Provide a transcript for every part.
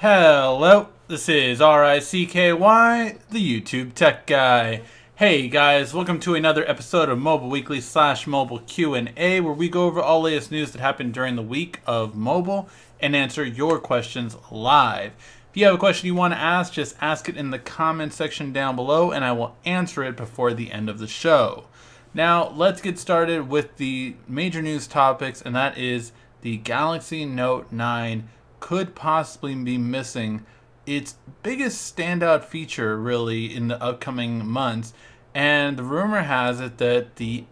Hello, this is RICKY, the YouTube Tech Guy. Hey guys, welcome to another episode of Mobile Weekly / Mobile Q&A, where we go over all latest news that happened during the week of mobile and answer your questions live. If you have a question you want to ask, just ask it in the comment section down below and I will answer it before the end of the show. Now, let's get started with the major news topics, and that is the Galaxy Note 9 could possibly be missing its biggest standout feature really in the upcoming months, and the rumor has it that the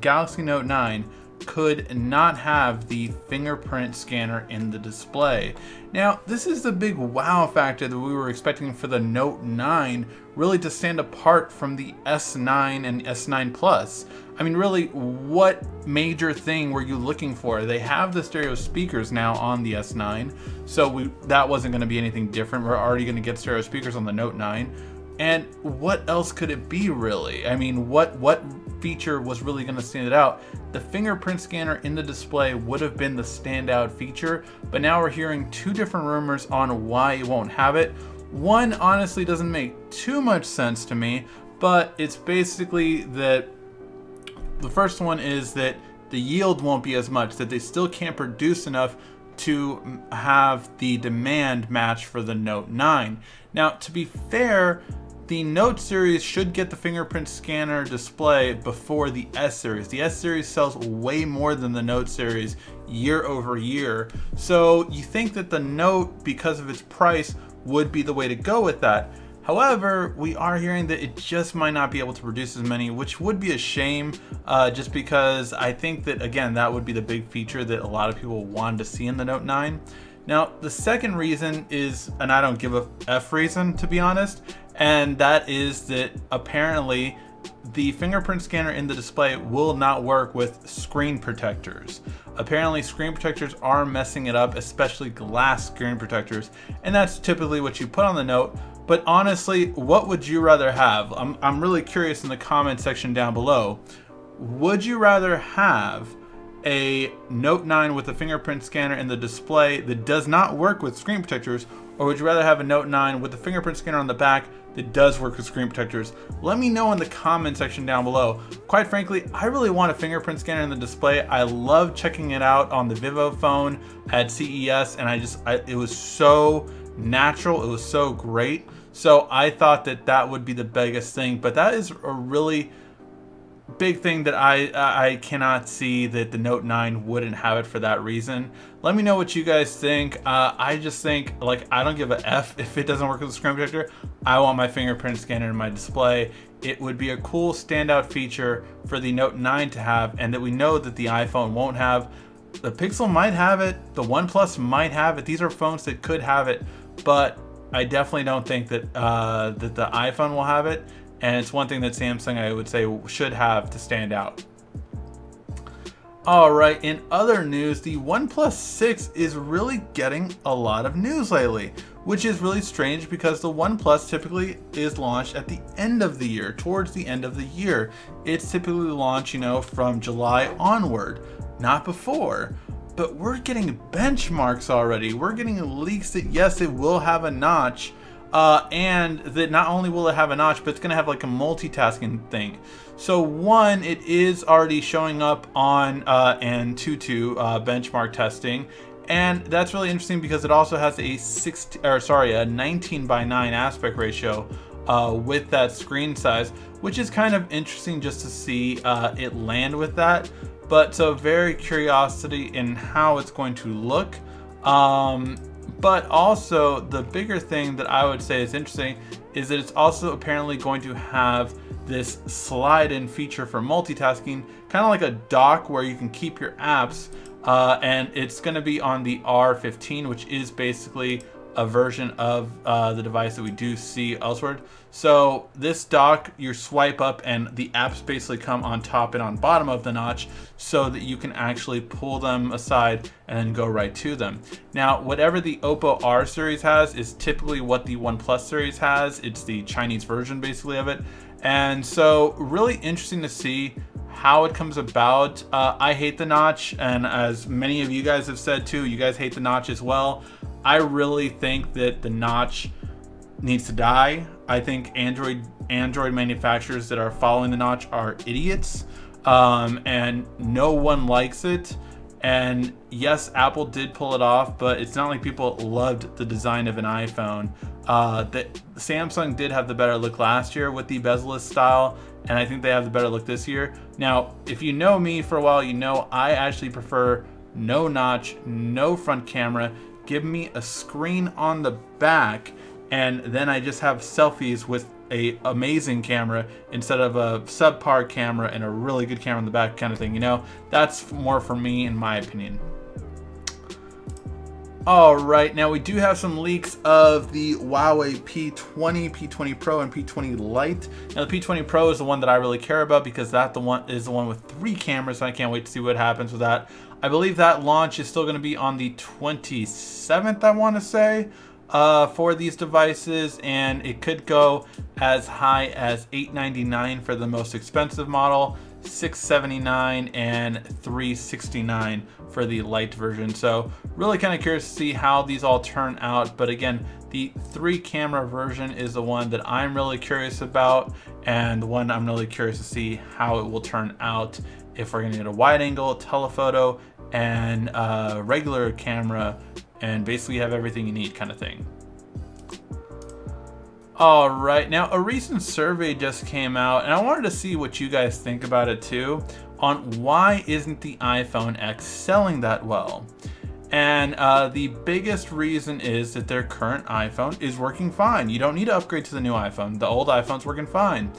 Galaxy Note 9 could not have the fingerprint scanner in the display. Now, this is the big wow factor that we were expecting for the Note 9 really to stand apart from the S9 and S9 Plus. I mean, really, what major thing were you looking for? They have the stereo speakers now on the S9, so that wasn't going to be anything different. We're already going to get stereo speakers on the Note 9. And what else could it be, really? I mean, what feature was really going to stand it out? The fingerprint scanner in the display would have been the standout feature, but now we're hearing two different rumors on why it won't have it. One honestly doesn't make too much sense to me, but it's basically that the first one is that the yield won't be as much, that they still can't produce enough to have the demand match for the Note 9. Now, to be fair, the Note series should get the fingerprint scanner display before the S series. The S series sells way more than the Note series year over year. So you think that the Note, because of its price, would be the way to go with that. However, we are hearing that it just might not be able to produce as many, which would be a shame, just because I think that, again, that would be the big feature that a lot of people wanted to see in the Note 9. Now, the second reason is, and I don't give a F reason, to be honest, and that is that apparently the fingerprint scanner in the display will not work with screen protectors. Apparently screen protectors are messing it up, especially glass screen protectors, and that's typically what you put on the Note. But honestly, what would you rather have? I'm really curious in the comment section down below. Would you rather have a Note 9 with a fingerprint scanner in the display that does not work with screen protectors, or would you rather have a Note 9 with a fingerprint scanner on the back that does work with screen protectors? Let me know in the comment section down below. Quite frankly, I really want a fingerprint scanner in the display. I love checking it out on the Vivo phone at CES, and it was so natural, it was so great. So I thought that that would be the biggest thing, but that is a really big thing that I cannot see that the Note 9 wouldn't have it for that reason. Let me know what you guys think. I just think, like, I don't give a F if it doesn't work with the screen protector. I want my fingerprint scanner in my display. It would be a cool standout feature for the Note 9 to have, and that we know that the iPhone won't have. The Pixel might have it, the OnePlus might have it. These are phones that could have it, but I definitely don't think that that the iPhone will have it. And it's one thing that Samsung, I would say, should have to stand out. Alright, in other news, the OnePlus 6 is really getting a lot of news lately, which is really strange because the OnePlus typically is launched at the end of the year, towards the end of the year. It's typically launched, you know, from July onward, not before. But we're getting benchmarks already. We're getting leaks that, yes, it will have a notch, and that not only will it have a notch, but it's gonna have like a multitasking thing. So one, it is already showing up on Antutu benchmark testing, and that's really interesting because it also has a 19:9 aspect ratio with that screen size, which is kind of interesting just to see it land with that. But so very curiosity in how it's going to look. But also the bigger thing that I would say is interesting is that it's also apparently going to have this slide-in feature for multitasking, kind of like a dock where you can keep your apps, and it's going to be on the R15, which is basically a version of the device that we do see elsewhere. So this dock, you swipe up and the apps basically come on top and on bottom of the notch so that you can actually pull them aside and then go right to them. Now, whatever the Oppo R series has is typically what the OnePlus series has. It's the Chinese version basically of it. And so really interesting to see how it comes about. I hate the notch, and as many of you guys have said too, you guys hate the notch as well. I really think that the notch needs to die. I think Android manufacturers that are following the notch are idiots, and no one likes it. And yes, Apple did pull it off, but it's not like people loved the design of an iPhone. Samsung did have the better look last year with the bezel-less style, and I think they have the better look this year. Now, if you know me for a while, you know I actually prefer no notch, no front camera. Give me a screen on the back, and then I just have selfies with a amazing camera instead of a subpar camera and a really good camera in the back kind of thing. You know, that's more for me in my opinion. All right, now we do have some leaks of the Huawei P20, P20 Pro, and P20 Lite. Now the P20 Pro is the one that I really care about because that is the one with 3 cameras, so I can't wait to see what happens with that. I believe that launch is still going to be on the 27th, I want to say, for these devices, and it could go as high as $899 for the most expensive model, $679, and $369 for the Lite version. So really kind of curious to see how these all turn out. But again, the 3 camera version is the one that I'm really curious about, and the one I'm really curious to see how it will turn out, if we're going to get a wide angle, telephoto, and regular camera, and basically have everything you need kind of thing. All right, now a recent survey just came out, and I wanted to see what you guys think about it too, on why isn't the iPhone X selling that well. And the biggest reason is that their current iPhone is working fine. You don't need to upgrade to the new iPhone. The old iPhone's working fine.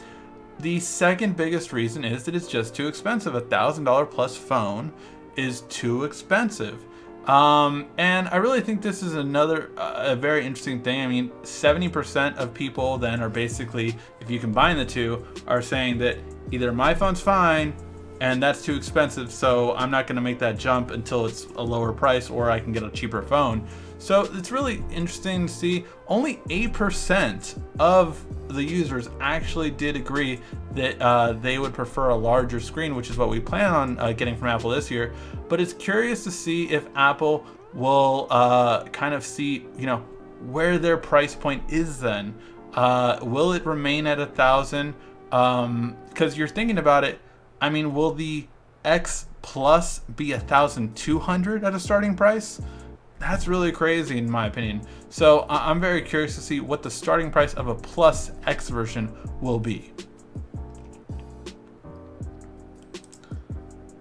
The second biggest reason is that it's just too expensive. $1,000 plus phone is too expensive. And I really think this is another a very interesting thing. I mean, 70% of people then are basically, if you combine the two, are saying that either my phone's fine and that's too expensive, so I'm not going to make that jump until it's a lower price, or I can get a cheaper phone. So it's really interesting to see only 8% of the users actually did agree that they would prefer a larger screen, which is what we plan on getting from Apple this year. But it's curious to see if Apple will kind of see, you know, where their price point is then. Will it remain at 1,000? Because you're thinking about it, I mean, will the X Plus be 1,200 at a starting price? That's really crazy in my opinion. So I'm very curious to see what the starting price of a Plus X version will be.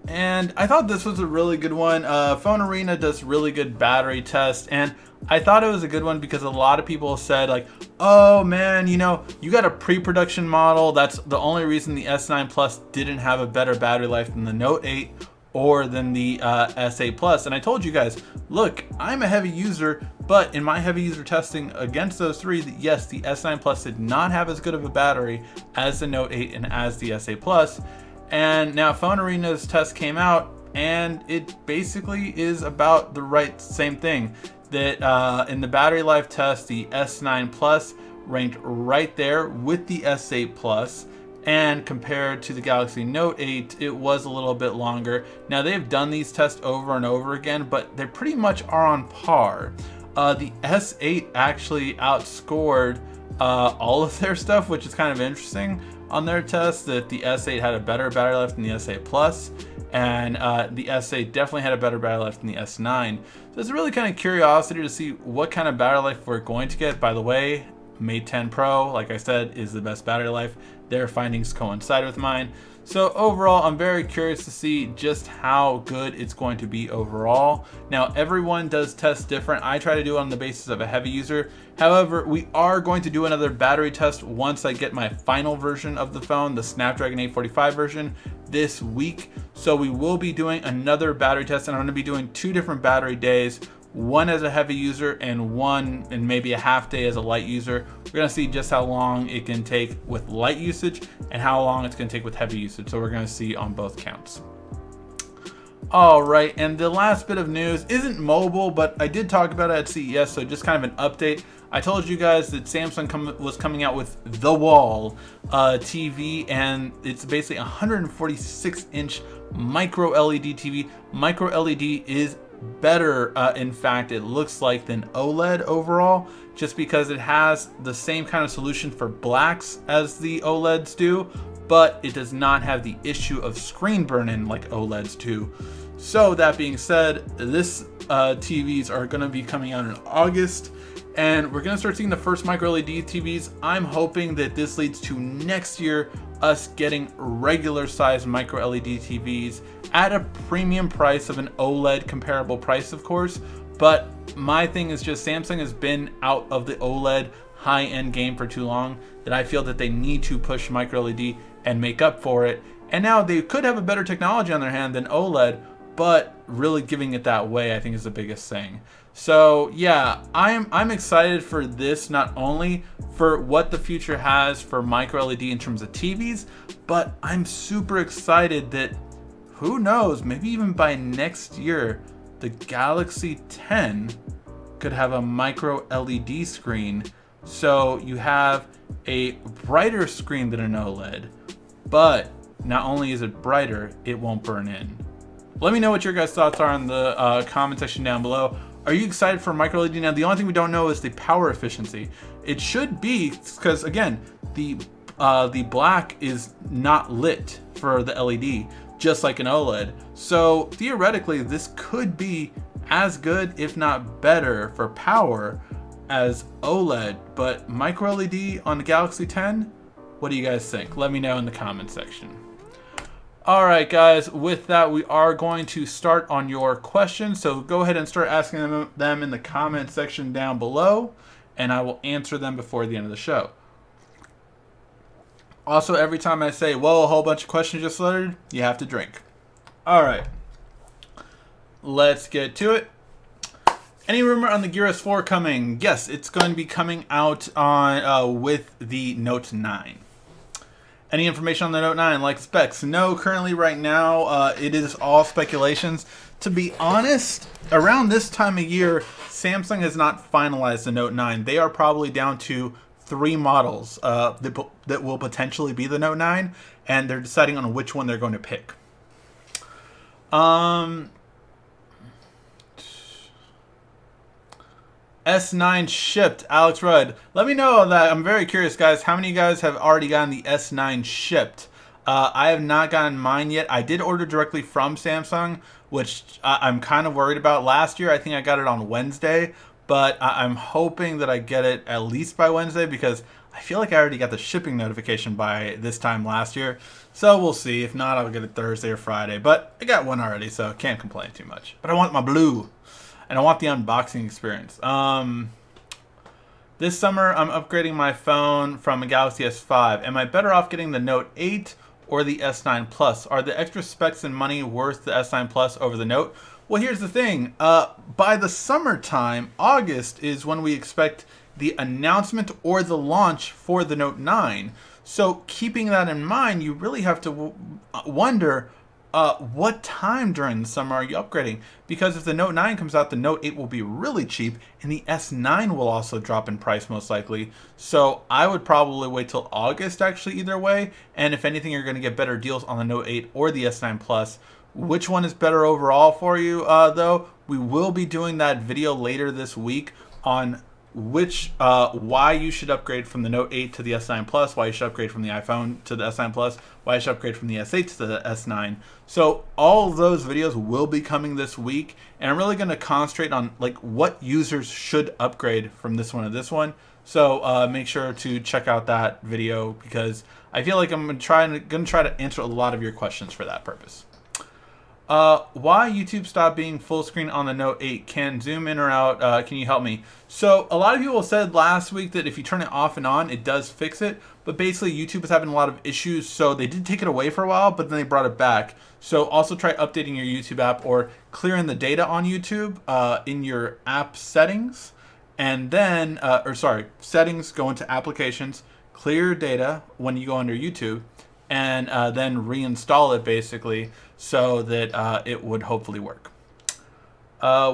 And I thought this was a really good one. Phone Arena does really good battery tests, and I thought it was a good one because a lot of people said like, oh man, you know, you got a pre-production model. That's the only reason the S9 Plus didn't have a better battery life than the Note 8 or than the S8 Plus. And I told you guys, look, I'm a heavy user, but in my heavy user testing against those three, yes, the S9 Plus did not have as good of a battery as the Note 8 and as the S8 Plus. And now Phone Arena's test came out, and it basically is about the same thing. That in the battery life test, the S9 Plus ranked right there with the S8 Plus, and compared to the Galaxy Note 8, it was a little bit longer. Now they've done these tests over and over again, but they pretty much are on par. The S8 actually outscored all of their stuff, which is kind of interesting on their test, that the S8 had a better battery life than the S8 Plus, and the S8 definitely had a better battery life than the S9. So it's really kind of curiosity to see what kind of battery life we're going to get. By the way, Mate 10 Pro, like I said, is the best battery life. Their findings coincide with mine. So overall, I'm very curious to see just how good it's going to be overall. Now, everyone does test different. I try to do it on the basis of a heavy user. However, we are going to do another battery test once I get my final version of the phone, the Snapdragon 845 version, this week. So we will be doing another battery test, and I'm going to be doing 2 different battery days. One as a heavy user and one and maybe a half day as a light user. We're gonna see just how long it can take with light usage and how long it's gonna take with heavy usage. So we're gonna see on both counts. All right, and the last bit of news isn't mobile, but I did talk about it at CES, so just kind of an update. I told you guys that Samsung was coming out with the Wall TV, and it's basically a 146-inch micro LED TV. Micro LED is better, in fact, it looks like, than OLED overall, just because it has the same kind of solution for blacks as the OLEDs do, but it does not have the issue of screen burn-in like OLEDs do. So that being said, this TVs are going to be coming out in August, and we're going to start seeing the first micro LED TVs. I'm hoping that this leads to next year us getting regular size micro LED TVs at a premium price of an OLED comparable price, of course. But my thing is just Samsung has been out of the OLED high-end game for too long that I feel that they need to push micro LED and make up for it. And now they could have a better technology on their hand than OLED, but really giving it that way I think is the biggest thing. So yeah, I'm excited for this, not only for what the future has for micro LED in terms of TVs, but I'm super excited that, who knows, maybe even by next year, the Galaxy 10 could have a micro LED screen. So you have a brighter screen than an OLED, but not only is it brighter, it won't burn in. Let me know what your guys' thoughts are in the comment section down below. Are you excited for micro LED? Now, the only thing we don't know is the power efficiency. It should be, because again, the black is not lit for the LED, just like an OLED. So theoretically, this could be as good, if not better, for power as OLED. But micro LED on the Galaxy 10, what do you guys think? Let me know in the comment section. Alright guys, with that we are going to start on your questions, so go ahead and start asking them in the comment section down below, and I will answer them before the end of the show. Also, every time I say, whoa, a whole bunch of questions just loaded, you have to drink. Alright, let's get to it. Any rumor on the Gear S4 coming? Yes, it's going to be coming out on with the Note 9. Any information on the Note 9, like specs? No, currently right now, it is all speculations. To be honest, around this time of year, Samsung has not finalized the Note 9. They are probably down to 3 models that will potentially be the Note 9, and they're deciding on which one they're going to pick. S9 shipped, Alex Rudd. Let me know that. I'm very curious, guys. How many of you guys have already gotten the S9 shipped? I have not gotten mine yet. I did order directly from Samsung, which I'm kind of worried about. Last year, I think I got it on Wednesday, but I'm hoping that I get it at least by Wednesday, because I feel like I already got the shipping notification by this time last year. So we'll see. If not, I'll get it Thursday or Friday. But I got one already, so can't complain too much. But I want my blue. And I want the unboxing experience. This summer, I'm upgrading my phone from a Galaxy S5. Am I better off getting the Note 8 or the S9 Plus? Are the extra specs and money worth the S9 Plus over the Note? Well, here's the thing. By the summertime, August is when we expect the announcement or the launch for the Note 9. So keeping that in mind, you really have to wonder, what time during the summer are you upgrading? Because if the Note 9 comes out, the Note 8 will be really cheap, and the S9 will also drop in price most likely. So I would probably wait till August, actually, either way. And if anything, you're going to get better deals on the Note 8 or the S9 Plus. Which one is better overall for you, though? We will be doing that video later this week on why you should upgrade from the Note 8 to the S9 Plus, why you should upgrade from the iPhone to the S9 Plus, why you should upgrade from the S8 to the S9. So all of those videos will be coming this week, and I'm really going to concentrate on like what users should upgrade from this one to this one. So make sure to check out that video, because I feel like I'm going to try to answer a lot of your questions for that purpose. Why YouTube stopped being full screen on the Note 8? Can zoom in or out? Can you help me? So a lot of people said last week that if you turn it off and on, it does fix it. But basically YouTube is having a lot of issues, so they did take it away for a while, but then they brought it back. So also try updating your YouTube app or clearing the data on YouTube in your app settings. And then, settings, go into applications, clear your data when you go under YouTube, and then reinstall it basically, so that it would hopefully work.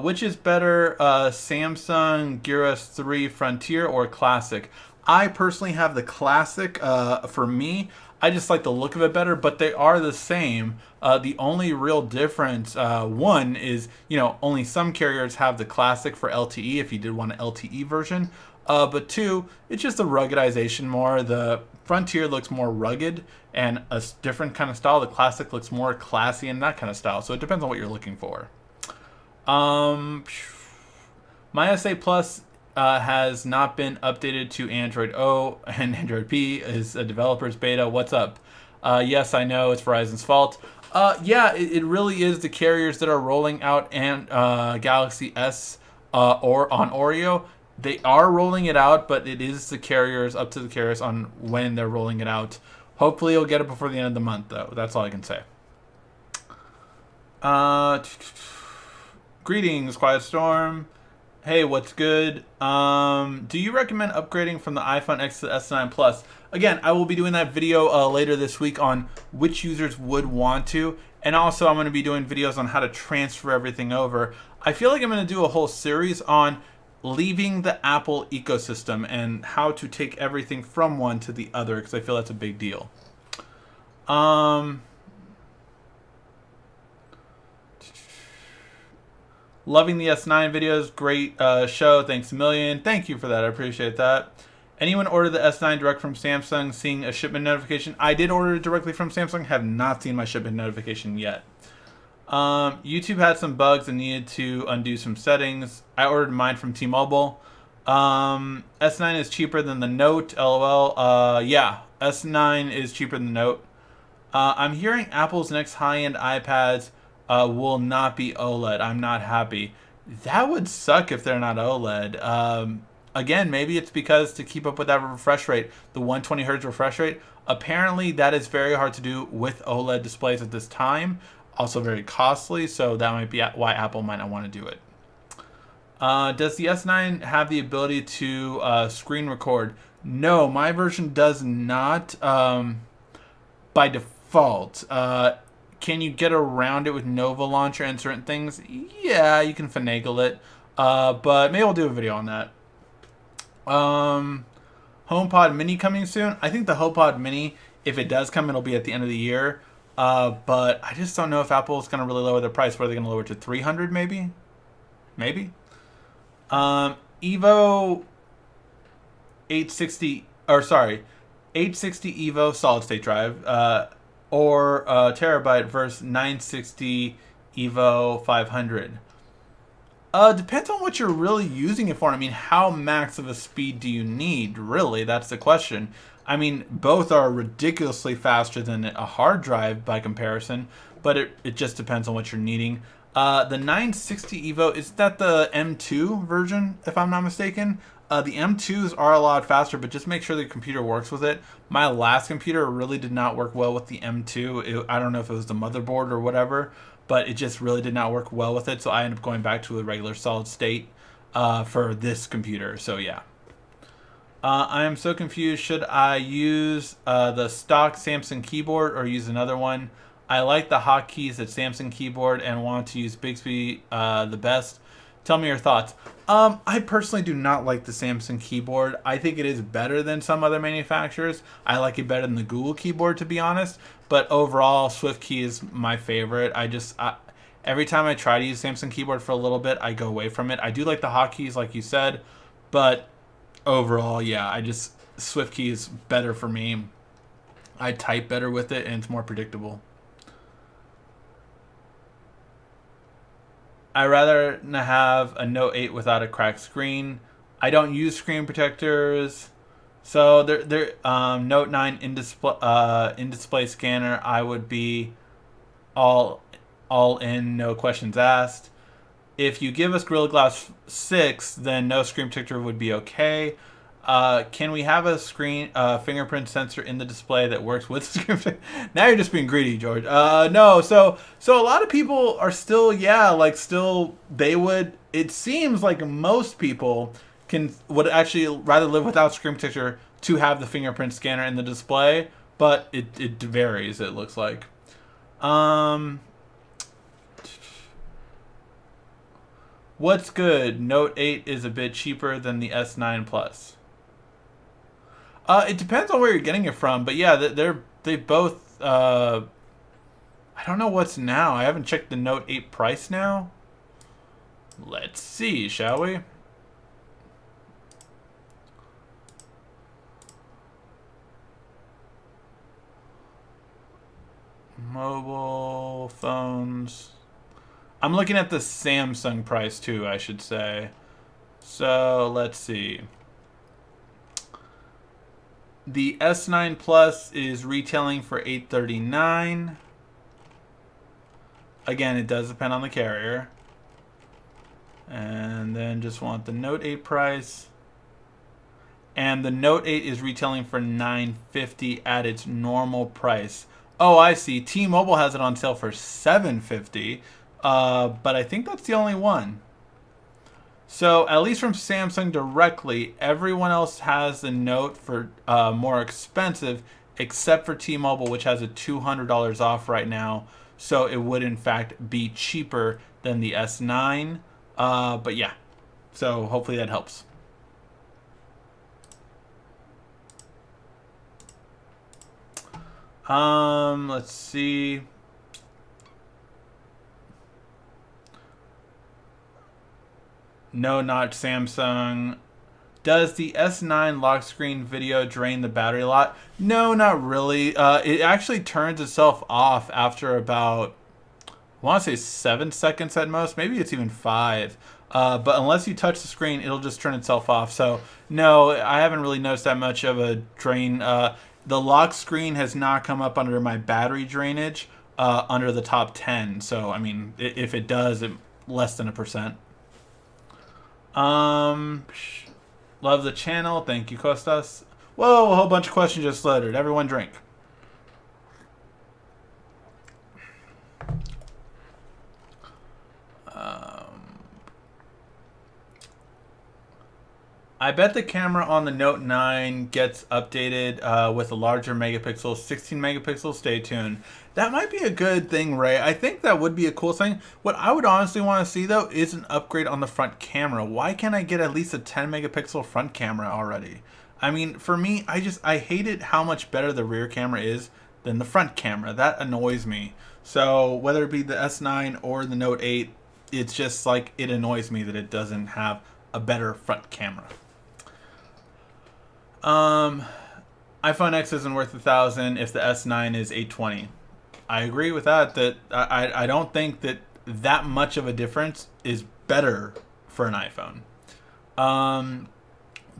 Which is better, Samsung Gear S3 Frontier or Classic? I personally have the Classic. For me, I just like the look of it better, but they are the same. The only real difference, one is, only some carriers have the classic for LTE if you did want an LTE version. But two, it's just the ruggedization more. The Frontier looks more rugged and a different kind of style. The classic looks more classy and that kind of style. So it depends on what you're looking for. My SA Plus has not been updated to Android O, and Android P is a developer's beta. What's up? Yes, I know it's Verizon's fault. Yeah, it really is the carriers that are rolling out Galaxy S or on Oreo. They are rolling it out, but it is the carriers, up to the carriers on when they're rolling it out. Hopefully you'll get it before the end of the month, though. That's all I can say. Greetings, Quiet Storm. Hey, what's good? Do you recommend upgrading from the iPhone X to the S9 Plus? Again, I will be doing that video later this week on which users would want to. And also, I'm going to be doing videos on how to transfer everything over. I feel like I'm going to do a whole series on leaving the Apple ecosystem and how to take everything from one to the other, because I feel that's a big deal. Loving the S9 videos. Great show. Thanks a million. Thank you for that. I appreciate that. Anyone order the S9 direct from Samsung, seeing a shipment notification? I did order it directly from Samsung. Have not seen my shipment notification yet. YouTube had some bugs and needed to undo some settings. I ordered mine from T-Mobile. S9 is cheaper than the Note. LOL. Yeah, S9 is cheaper than the Note. I'm hearing Apple's next high-end iPads will not be OLED. I'm not happy. That would suck if they're not OLED. Again, maybe it's because to keep up with that refresh rate, the 120 Hz refresh rate, apparently that is very hard to do with OLED displays at this time. Also very costly, so that might be why Apple might not want to do it. Does the S9 have the ability to screen record? No, my version does not by default. Can you get around it with Nova Launcher and certain things? Yeah, you can finagle it. But maybe I'll do a video on that. HomePod Mini coming soon. I think the HomePod Mini, if it does come, it'll be at the end of the year. But I just don't know if Apple's going to really lower their price. What are they going to lower to 300 maybe? Maybe. Evo 860, or sorry, 860 Evo solid state drive, or terabyte versus 960 Evo 500. Depends on what you're really using it for. I mean, how max of a speed do you need? Really, that's the question. I mean, both are ridiculously faster than a hard drive by comparison, but it just depends on what you're needing. The 960 Evo, is that the M2 version, if I'm not mistaken? The M2s are a lot faster, but just make sure the computer works with it. My last computer really did not work well with the M2. I don't know if it was the motherboard or whatever, but it just really did not work well with it, so I ended up going back to a regular solid state for this computer, so yeah. I am so confused. Should I use the stock Samsung keyboard or use another one? I like the hotkeys at Samsung keyboard and want to use Bixby the best. Tell me your thoughts. I personally do not like the Samsung keyboard. I think it is better than some other manufacturers. I like it better than the Google keyboard, to be honest. But overall, SwiftKey is my favorite. Every time I try to use Samsung keyboard for a little bit, I go away from it. I do like the hotkeys, like you said, but overall, yeah, SwiftKey is better for me. I type better with it, and it's more predictable. I'd rather have a Note 8 without a cracked screen. I don't use screen protectors. So Note 9 in-display scanner, I would be all in, no questions asked. If you give us Gorilla Glass 6, then no screen protector would be okay. Can we have a fingerprint sensor in the display that works with the screen protector? Now you're just being greedy, George. No, so a lot of people are still, they would, it seems like most people would actually rather live without screen protector to have the fingerprint scanner in the display, but it varies, it looks like. What's good? Note 8 is a bit cheaper than the S9 Plus. It depends on where you're getting it from, but yeah, they're they both, I don't know what's now. I haven't checked the Note 8 price now. Let's see, shall we? Mobile phones. I'm looking at the Samsung price too, I should say. So let's see. The S9 Plus is retailing for $839. Again, it does depend on the carrier. And then just want the Note 8 price. And the Note 8 is retailing for $950 at its normal price. Oh, I see. T-Mobile has it on sale for $750. But I think that's the only one. So, at least from Samsung directly, everyone else has the Note for more expensive, except for T-Mobile, which has a $200 off right now. So, it would, in fact, be cheaper than the S9. But yeah, so hopefully that helps. Let's see. No, not Samsung. Does the S9 lock screen video drain the battery a lot? No, not really. It actually turns itself off after about, I want to say 7 seconds at most. Maybe it's even 5. But unless you touch the screen, it'll just turn itself off. So, no, I haven't really noticed that much of a drain. The lock screen has not come up under my battery drainage under the top 10. So, I mean, if it does, less than 1%. Love the channel. Thank you, Kostas. Whoa, a whole bunch of questions just loaded. Everyone drink. I bet the camera on the Note 9 gets updated with a larger megapixel, 16 megapixels. Stay tuned. That might be a good thing, Ray. I think that would be a cool thing. What I would honestly want to see, though, is an upgrade on the front camera. Why can't I get at least a 10 megapixel front camera already? I mean, for me, I hated how much better the rear camera is than the front camera. That annoys me. So whether it be the S9 or the Note 8, it's just like it annoys me that it doesn't have a better front camera. iPhone X isn't worth $1,000 if the S9 is $820. I agree with that. I don't think that much of a difference is better for an iPhone.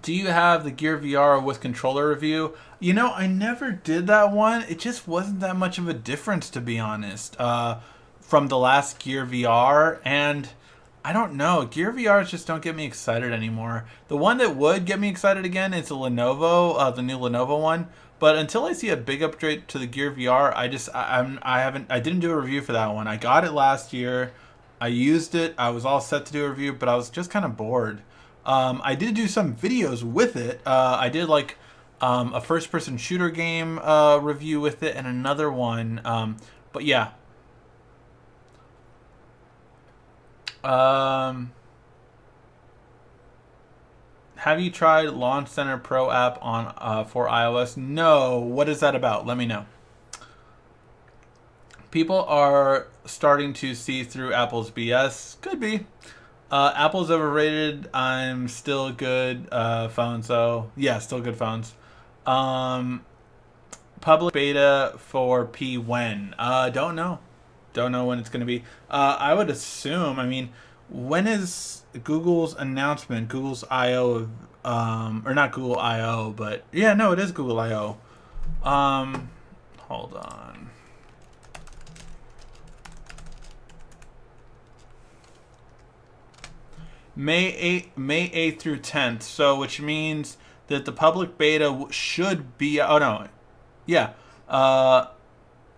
Do you have the Gear VR with controller review? You know, I never did that one. It just wasn't that much of a difference, to be honest, from the last Gear VR. And I don't know. Gear VRs just don't get me excited anymore. The one that would get me excited again is the Lenovo, the new Lenovo one. But until I see a big upgrade to the Gear VR, I didn't do a review for that one. I got it last year. I used it. I was all set to do a review, but I was just kind of bored. I did do some videos with it. I did like a first-person shooter game review with it and another one. But yeah. Have you tried Launch Center Pro app on for iOS? No. What is that about? Let me know. People are starting to see through Apple's BS. Could be. Apple's overrated. I'm still good phone, so yeah, still good phones. Public beta for P when? Don't know. Don't know when it's going to be. I would assume, I mean, when is Google's announcement? Google's I/O, or not Google I/O, but yeah, no, it is Google I/O. Hold on. May 8th through 10th, so which means that the public beta should be, oh no, yeah.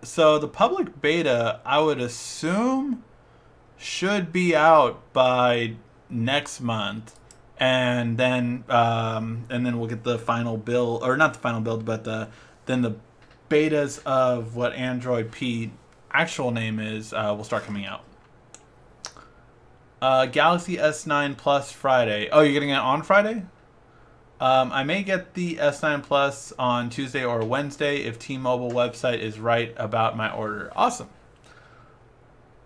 So the public beta, I would assume, should be out by next month, and then we'll get the final build, or not the final build, but then the betas of what Android P actual name is will start coming out. Galaxy S9 Plus Friday. Oh, you're getting it on Friday? I may get the S9 Plus on Tuesday or Wednesday if T-Mobile website is right about my order. Awesome.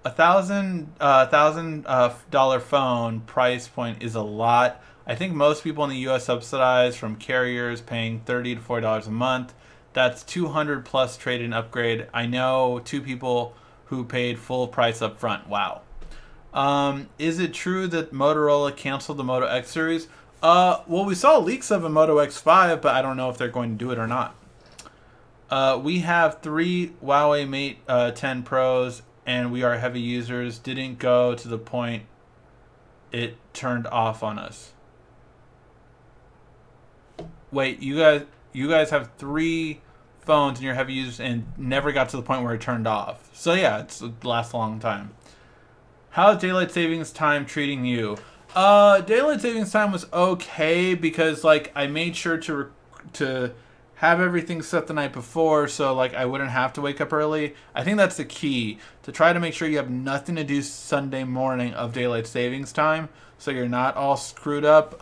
$1,000 phone price point is a lot. I think most people in the U.S. subsidize from carriers paying $30 to $40 a month. That's 200 plus trade-in upgrade. I know 2 people who paid full price up front. Wow. Is it true that Motorola canceled the Moto X series? Well, we saw leaks of a Moto X5, but I don't know if they're going to do it or not. We have 3 Huawei Mate 10 Pros, and we are heavy users. Didn't go to the point it turned off on us. Wait, you guys have 3 phones and you're heavy users and never got to the point where it turned off. So yeah, it lasts a long time. How's daylight savings time treating you? Daylight savings time was okay because like I made sure to have everything set the night before, so like I wouldn't have to wake up early. I think that's the key, to try to make sure you have nothing to do Sunday morning of daylight savings time, so you're not all screwed up.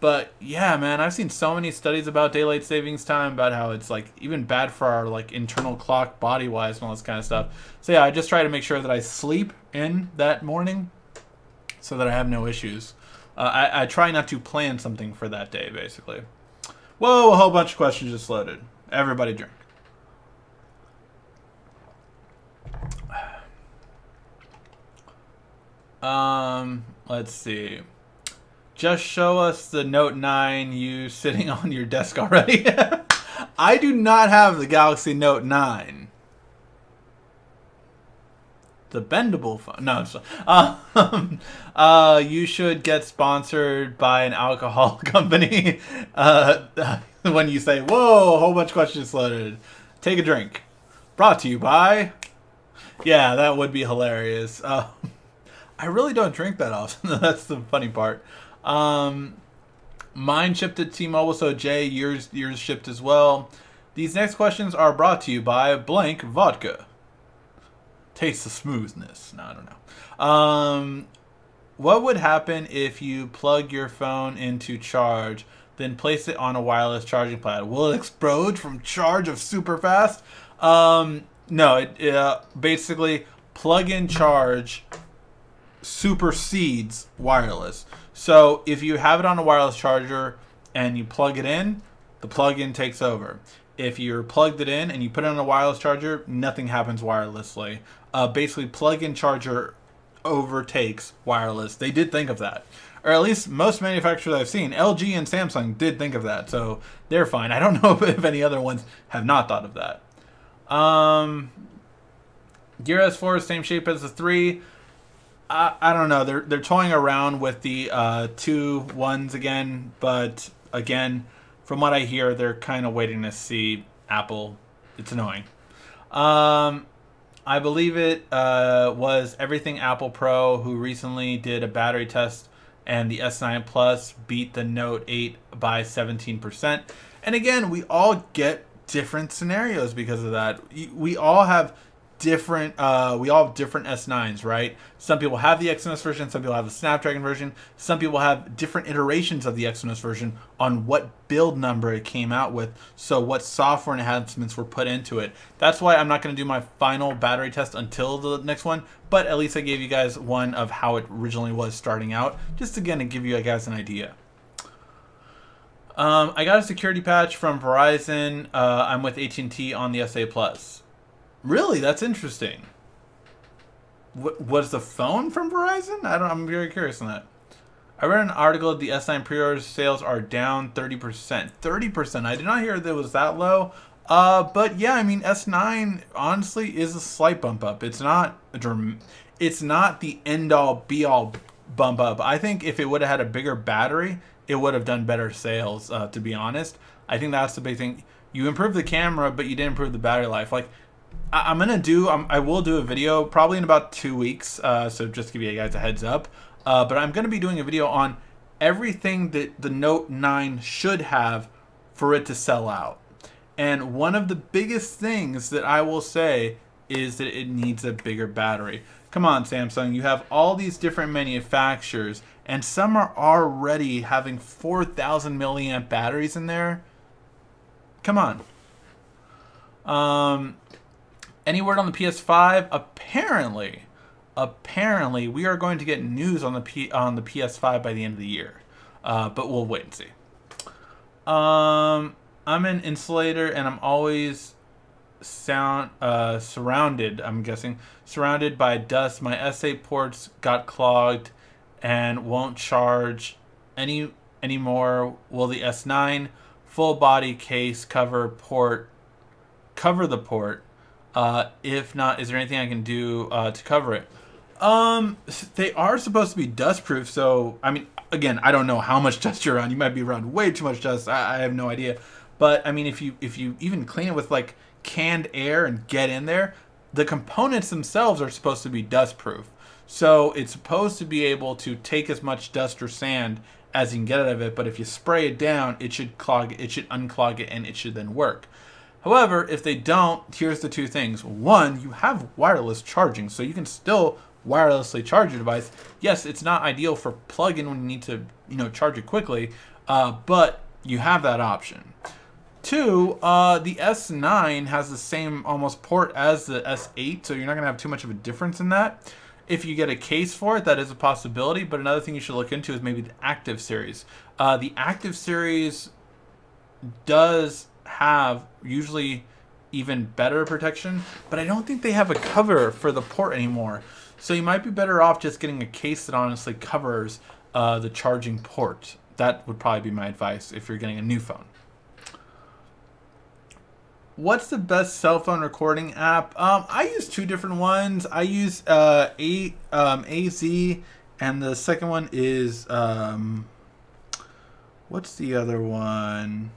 But yeah, man, I've seen so many studies about daylight savings time, about how it's like even bad for our like internal clock body wise and all this kind of stuff. So yeah, I just try to make sure that I sleep in that morning so that I have no issues. I try not to plan something for that day, basically. Whoa, a whole bunch of questions just loaded. Everybody drink. Let's see. Just show us the Note 9 you sitting on your desk already. I do not have the Galaxy Note 9. The bendable phone. No, you should get sponsored by an alcohol company. When you say, whoa, a whole bunch of questions loaded. Take a drink. Brought to you by... Yeah, that would be hilarious. I really don't drink that often. That's the funny part. Mine shipped at T-Mobile, so Jay, yours shipped as well. These next questions are brought to you by blank vodka. Taste the smoothness. No, I don't know. What would happen if you plug your phone into charge, then place it on a wireless charging pad? Will it explode from charge of super fast? No, it basically plug in charge supersedes wireless. So if you have it on a wireless charger and you plug it in, the plug-in takes over. If you're plugged it in and you put it on a wireless charger, nothing happens wirelessly. Basically, plug-in charger overtakes wireless. They did think of that. Or at least most manufacturers I've seen, LG and Samsung did think of that. So they're fine. I don't know if any other ones have not thought of that. Gear S4 is same shape as the 3. I don't know. They're toying around with the 2 ones again, but again, from what I hear, they're kind of waiting to see Apple. It's annoying. I believe it was Everything Apple Pro who recently did a battery test, and the S9 Plus beat the Note 8 by 17%. And again, we all get different scenarios because of that. We all have different S9s, right? Some people have the Exynos version, some people have the Snapdragon version, some people have different iterations of the Exynos version on what build number it came out with, so what software enhancements were put into it. That's why I'm not going to do my final battery test until the next one, but at least I gave you guys one of how it originally was starting out, just again to give you guys an idea. I got a security patch from Verizon. I'm with AT&T on the SA Plus. Really? That's interesting. Was the phone from Verizon? I'm very curious on that. I read an article that the S9 pre-order sales are down 30%. 30%. I did not hear that it was that low. But yeah, I mean, S9 honestly is a slight bump up. It's not the end-all be-all bump up. I think if it would have had a bigger battery, it would have done better sales, to be honest. I think that's the big thing. You improved the camera, but you didn't improve the battery life. Like, I will do a video probably in about 2 weeks, so just to give you guys a heads up. But I'm going to be doing a video on everything that the Note 9 should have for it to sell out. And one of the biggest things that I will say is that it needs a bigger battery. Come on, Samsung, you have all these different manufacturers, and some are already having 4,000 milliamp batteries in there. Come on. Any word on the PS5? Apparently, we are going to get news on the PS5 by the end of the year, but we'll wait and see. I'm an insulator, and I'm always surrounded. I'm guessing surrounded by dust. My S8 ports got clogged and won't charge anymore. Will the S9 full body case cover the port? If not, is there anything I can do to cover it? They are supposed to be dust proof, so I mean, again, I don't know how much dust you're around. You might be around way too much dust. I have no idea. But I mean, if you even clean it with like canned air and get in there, the components themselves are supposed to be dust proof. So it's supposed to be able to take as much dust or sand as you can get out of it. But if you spray it down, it should unclog it, and it should then work. However, if they don't, here's the two things. One, you have wireless charging, so you can still wirelessly charge your device. Yes, it's not ideal for plug-in when you need to, charge it quickly, but you have that option. Two, the S9 has the same almost port as the S8, so you're not going to have too much of a difference in that. If you get a case for it, that is a possibility, but another thing you should look into is maybe the Active Series. The Active Series does have usually even better protection, but I don't think they have a cover for the port anymore. So you might be better off just getting a case that honestly covers the charging port. That would probably be my advice if you're getting a new phone. What's the best cell phone recording app? I use two different ones. I use AZ, and the second one is what's the other one?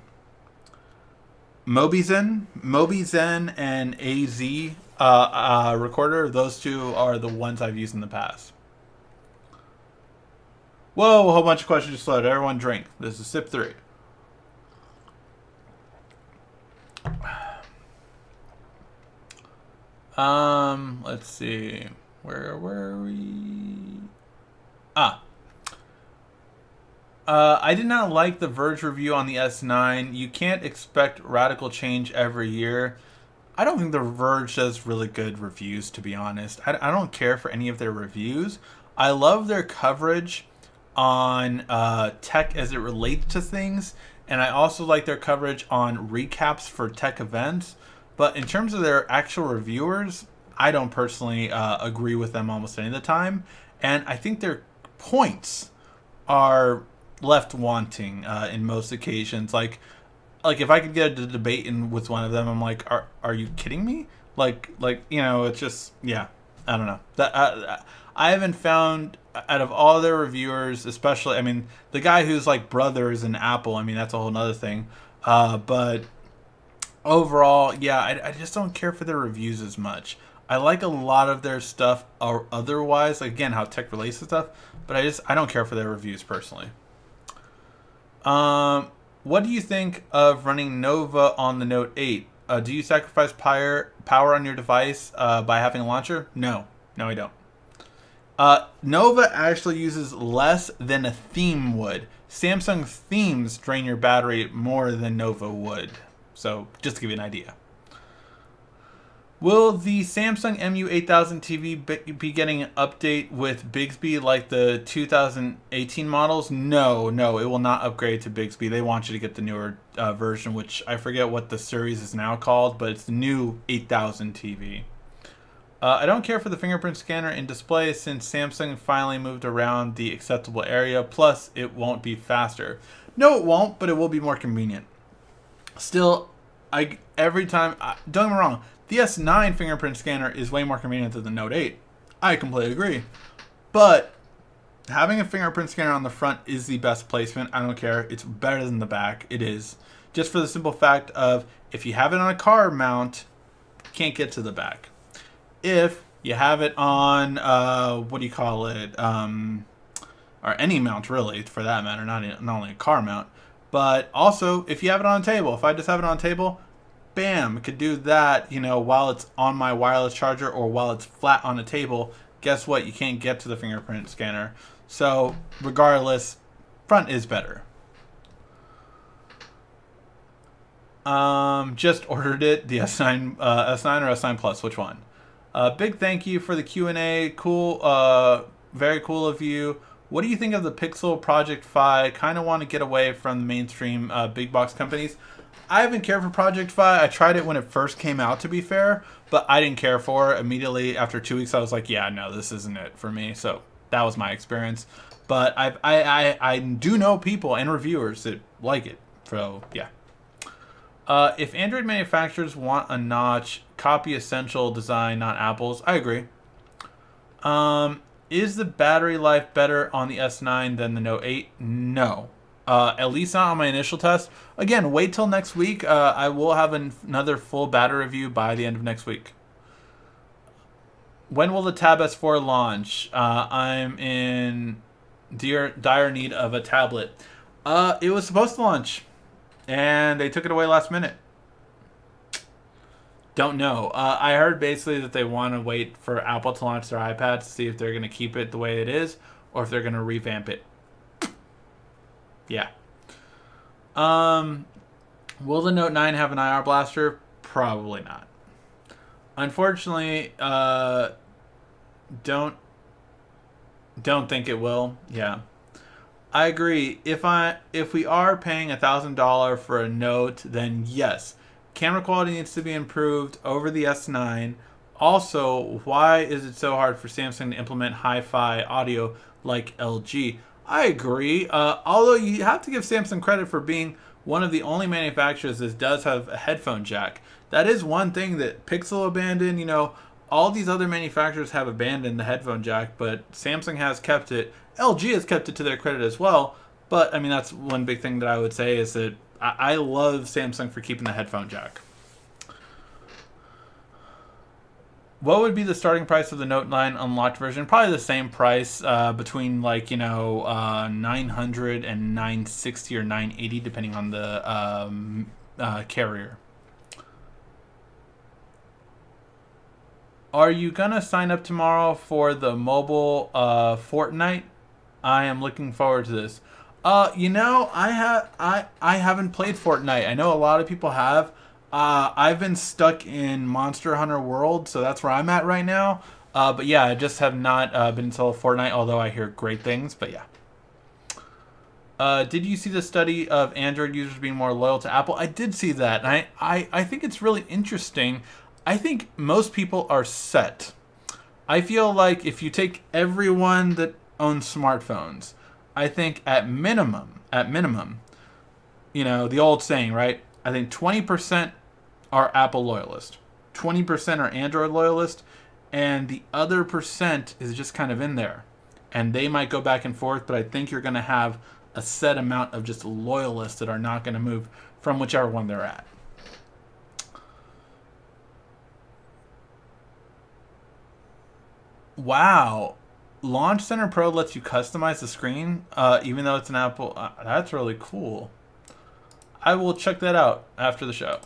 Mobizen and AZ recorder. Those two are the ones I've used in the past. Whoa, a whole bunch of questions just loaded. Everyone drink. This is sip 3. Let's see. Where were we? I did not like the Verge review on the S9. You can't expect radical change every year. I don't think the Verge does really good reviews, to be honest. I don't care for any of their reviews. I love their coverage on tech as it relates to things, and I also like their coverage on recaps for tech events. But in terms of their actual reviewers, I don't personally agree with them almost any of the time, and I think their points are left wanting in most occasions. Like if I could get a debate in with one of them, I'm like, are you kidding me? Like it's just, yeah, I don't know. That I haven't found, out of all their reviewers, especially, I mean, the guy who's like brothers in Apple, I mean, that's a whole nother thing. But overall, yeah, I just don't care for their reviews as much. I like a lot of their stuff or otherwise, like, again, how tech relates to stuff, but I don't care for their reviews personally. What do you think of running Nova on the Note 8? Do you sacrifice power on your device by having a launcher? No, I don't. Nova actually uses less than a theme would. Samsung themes drain your battery more than Nova would. So, just to give you an idea. Will the Samsung MU8000 TV be getting an update with Bixby like the 2018 models? No, it will not upgrade to Bixby. They want you to get the newer version, which I forget what the series is now called, but it's the new 8000 TV. I don't care for the fingerprint scanner in display since Samsung finally moved around the acceptable area. Plus, it won't be faster. No, it won't, but it will be more convenient. Still, every time, don't get me wrong, the S9 fingerprint scanner is way more convenient than the Note 8. I completely agree. But having a fingerprint scanner on the front is the best placement. I don't care. It's better than the back. It is. Just for the simple fact of, if you have it on a car mount, you can't get to the back. If you have it on, what do you call it, or any mount really, for that matter, not only a car mount, but also if you have it on a table. If I just have it on a table, bam, it could do that, you know, while it's on my wireless charger or while it's flat on a table. Guess what? You can't get to the fingerprint scanner. So regardless, front is better. Just ordered it, the S9 or S9 Plus, which one? Big thank you for the Q&A. Cool, very cool of you. What do you think of the Pixel Project Fi? Kind of want to get away from the mainstream big box companies. I haven't cared for Project Fi. I tried it when it first came out, to be fair, but I didn't care for it. Immediately after 2 weeks, I was like, yeah, no, this isn't it for me. So that was my experience. But I do know people and reviewers that like it. So yeah. If Android manufacturers want a notch, copy Essential design, not Apple's. I agree. Is the battery life better on the S9 than the Note 8? No. At least not on my initial test. Again, wait till next week. I will have another full battery review by the end of next week. When will the Tab S4 launch? I'm in dire need of a tablet. It was supposed to launch, and they took it away last minute. Don't know. I heard basically that they want to wait for Apple to launch their iPad to see if they're going to keep it the way it is or if they're going to revamp it. Yeah. Will the Note 9 have an IR blaster? Probably not. Unfortunately, don't think it will. Yeah. I agree. If we are paying $1,000 for a Note, then yes. Camera quality needs to be improved over the S9. Also, why is it so hard for Samsung to implement hi-fi audio like LG? I agree. Although you have to give Samsung credit for being one of the only manufacturers that does have a headphone jack. That is one thing that Pixel abandoned. You know, all these other manufacturers have abandoned the headphone jack, but Samsung has kept it. LG has kept it to their credit as well. But I mean, that's one big thing that I would say is that I love Samsung for keeping the headphone jack. What would be the starting price of the Note 9 unlocked version? Probably the same price, between like, you know, 900 and 960 or 980, depending on the carrier. Are you gonna sign up tomorrow for the mobile Fortnite? I am looking forward to this. You know, I haven't played Fortnite. I know a lot of people have. I've been stuck in Monster Hunter World, so that's where I'm at right now. But yeah, I just have not been to Fortnite, although I hear great things. But yeah. Did you see the study of Android users being more loyal to Apple? I did see that, and I think it's really interesting. I think most people are set. I feel like if you take everyone that owns smartphones, I think at minimum, you know, the old saying, right? I think 20% are Apple loyalists, 20% are Android loyalists, and the other percent is just kind of in there. And they might go back and forth, but I think you're going to have a set amount of just loyalists that are not going to move from whichever one they're at. Wow. Launch Center Pro lets you customize the screen, even though it's an Apple. That's really cool. I will check that out after the show.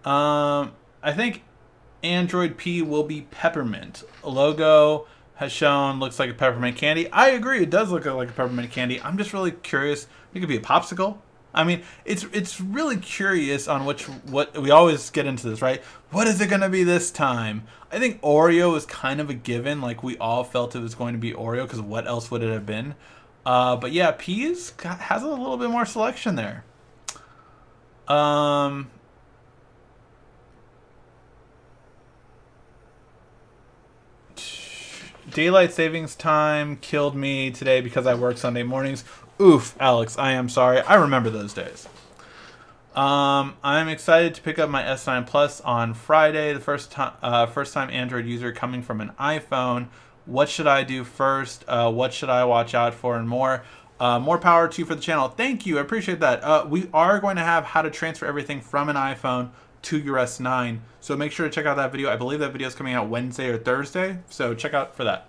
I think Android P will be peppermint. A logo has shown looks like a peppermint candy. I agree, it does look like a peppermint candy. I'm just really curious. It could be a popsicle. I mean, it's really curious on what we always get into this, right? What is it going to be this time? I think Oreo is kind of a given. Like, we all felt it was going to be Oreo because what else would it have been? But yeah, P has a little bit more selection there. Daylight savings time killed me today because I work Sunday mornings. Oof, Alex, I am sorry. I remember those days. I'm excited to pick up my S9 Plus on Friday. The first time Android user coming from an iPhone. What should I do first? What should I watch out for, and more? More power to you for the channel. Thank you. I appreciate that. We are going to have how to transfer everything from an iPhone to your S9. So make sure to check out that video. I believe that video is coming out Wednesday or Thursday. So check out for that.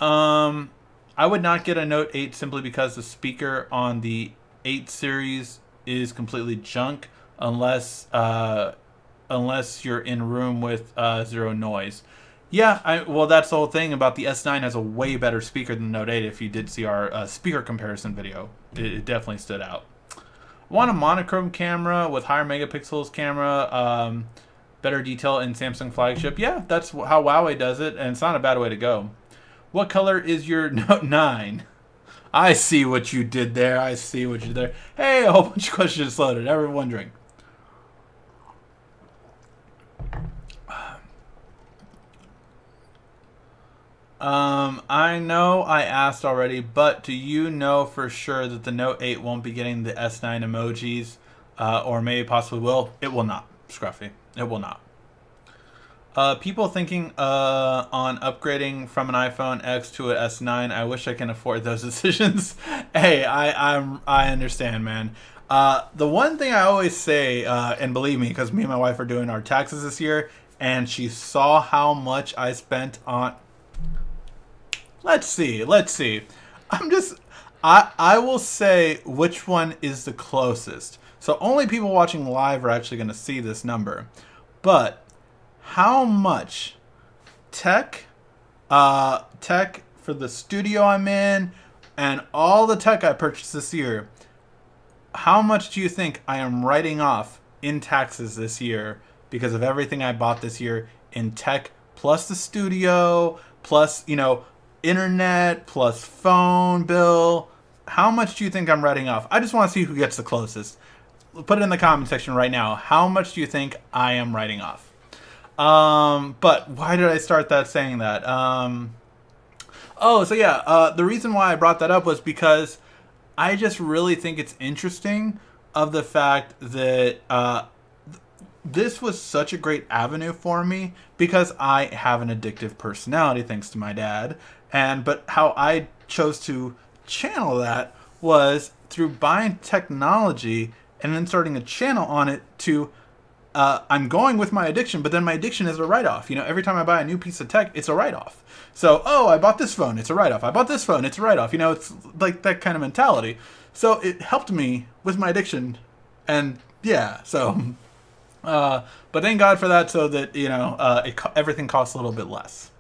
I would not get a Note 8 simply because the speaker on the 8 series is completely junk. unless unless you're in a room with zero noise. Yeah, well, that's the whole thing about the S9 has a way better speaker than the Note 8. If you did see our speaker comparison video, it definitely stood out. I want a monochrome camera with higher megapixels camera, better detail in Samsung flagship. Yeah, that's how Huawei does it, and it's not a bad way to go. What color is your Note 9? I see what you did there. I see what you did there. Hey, a whole bunch of questions loaded. Everyone wondering. I know I asked already, but do you know for sure that the Note 8 won't be getting the S9 emojis, or maybe possibly will? It will not, Scruffy. It will not. People thinking on upgrading from an iPhone X to an S9. I wish I can afford those decisions. Hey, I understand, man. The one thing I always say, and believe me, because me and my wife are doing our taxes this year, and she saw how much I spent on. Let's see. I will say which one is the closest. So only people watching live are actually going to see this number. But how much tech for the studio I'm in and all the tech I purchased this year, how much do you think I am writing off in taxes this year because of everything I bought this year in tech, plus the studio, plus, you know, internet, plus phone bill? How much do you think I'm writing off? I just want to see who gets the closest. Put it in the comment section right now. How much do you think I am writing off? But why did I start that saying that? Oh, so yeah, the reason why I brought that up was because I just really think it's interesting of the fact that this was such a great avenue for me because I have an addictive personality thanks to my dad. But how I chose to channel that was through buying technology and then starting a channel on it to I'm going with my addiction, but then my addiction is a write-off. You know, every time I buy a new piece of tech, it's a write-off. So, oh, I bought this phone, it's a write-off. I bought this phone, it's a write-off. You know, it's like that kind of mentality. So it helped me with my addiction. And yeah, so, but thank God for that, so that, you know, everything costs a little bit less.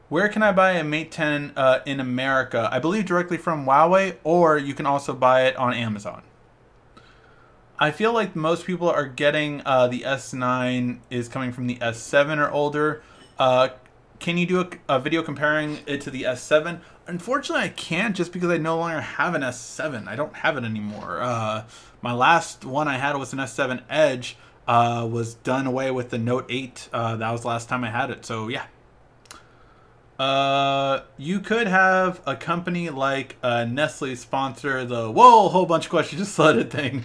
Where can I buy a Mate 10 in America? I believe directly from Huawei, or you can also buy it on Amazon. I feel like most people are getting the S9 is coming from the S7 or older. Can you do a video comparing it to the S7? Unfortunately, I can't, just because I no longer have an S7. I don't have it anymore. My last one I had was an S7 Edge. Was done away with the Note 8. That was the last time I had it. So yeah. You could have a company like Nestle sponsor the a whole bunch of questions just flooded thing.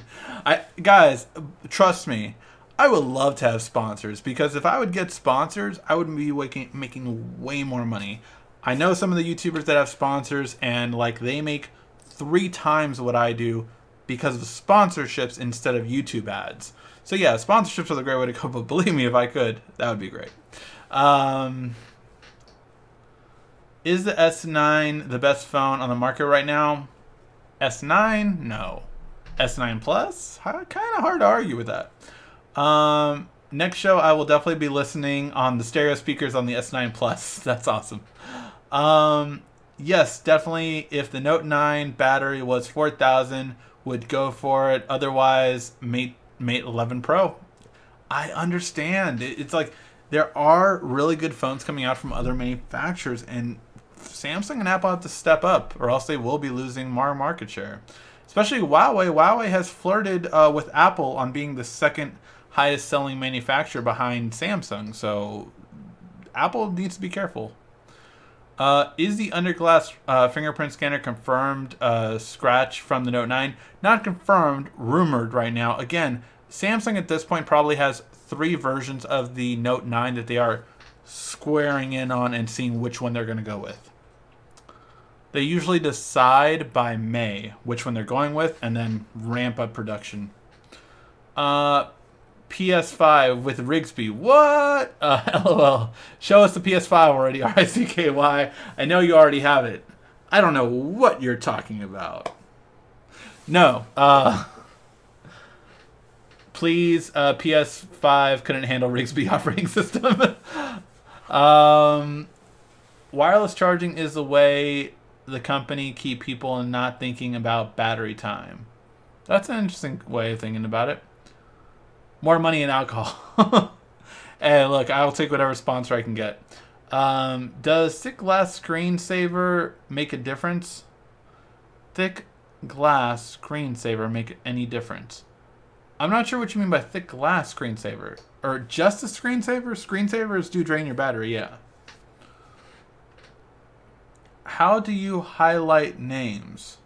Guys, trust me, I would love to have sponsors, because if I would get sponsors, I would be making way more money. I know some of the YouTubers that have sponsors, and like they make 3 times what I do because of sponsorships instead of YouTube ads. So yeah, sponsorships are the great way to go, but believe me, if I could, that would be great. Is the S9 the best phone on the market right now? S9? No. S9 Plus? Kind of hard to argue with that. Next show, I will definitely be listening on the stereo speakers on the S9 Plus. That's awesome. Yes, definitely. If the Note 9 battery was 4,000, would go for it. Otherwise, Mate 11 Pro. I understand. It's like there are really good phones coming out from other manufacturers, and Samsung and Apple have to step up, or else they will be losing more market share. Especially Huawei. Huawei has flirted with Apple on being the second highest selling manufacturer behind Samsung. So Apple needs to be careful. Is the underglass fingerprint scanner confirmed scratch from the Note 9? Not confirmed, rumored right now. Again, Samsung at this point probably has 3 versions of the Note 9 that they are squaring in on and seeing which one they're going to go with. They usually decide by May which one they're going with and then ramp up production. PS5 with Rigsby. What? LOL. Show us the PS5 already, RICKY. I know you already have it. I don't know what you're talking about. No. Please, PS5 couldn't handle Rigsby operating system. Wireless charging is the way the company keep people not thinking about battery time. That's an interesting way of thinking about it. More money and alcohol. Hey, look, I'll take whatever sponsor I can get. Does thick glass screensaver make a difference? Thick glass screensaver make any difference? I'm not sure what you mean by thick glass screensaver. Or just a screensaver? Screensavers do drain your battery, yeah. How do you highlight names?